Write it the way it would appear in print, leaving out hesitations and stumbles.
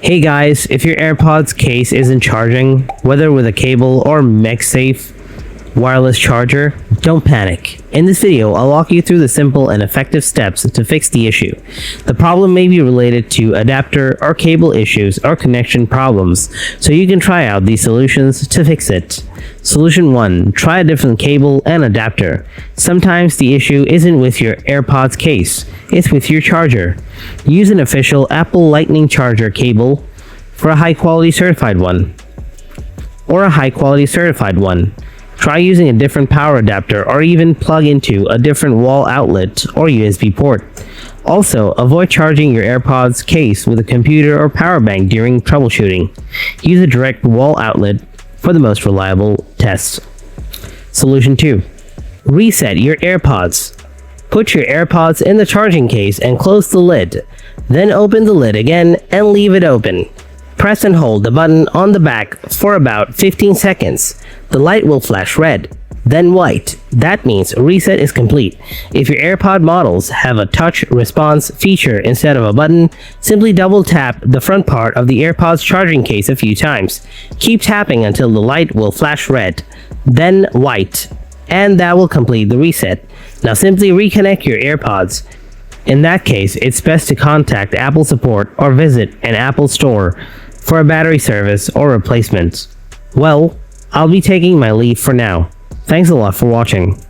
Hey guys, if your AirPods case isn't charging, whether with a cable or MagSafe wireless charger, don't panic. In this video, I'll walk you through the simple and effective steps to fix the issue. The problem may be related to adapter or cable issues or connection problems, so you can try out these solutions to fix it. Solution 1. Try a different cable and adapter. Sometimes the issue isn't with your AirPods case, it's with your charger. Use an official Apple Lightning charger cable for a high-quality certified one. Try using a different power adapter or even plug into a different wall outlet or USB port. Also, avoid charging your AirPods case with a computer or power bank during troubleshooting. Use a direct wall outlet for the most reliable tests. Solution 2. Reset your AirPods. Put your AirPods in the charging case and close the lid. Then open the lid again and leave it open. Press and hold the button on the back for about 15 seconds. The light will flash red, then white. That means reset is complete. If your AirPod models have a touch response feature instead of a button, simply double tap the front part of the AirPods charging case a few times. Keep tapping until the light will flash red, then white, and that will complete the reset. Now simply reconnect your AirPods. In that case, it's best to contact Apple support or visit an Apple store for a battery service or replacement. Well, I'll be taking my leave for now. Thanks a lot for watching.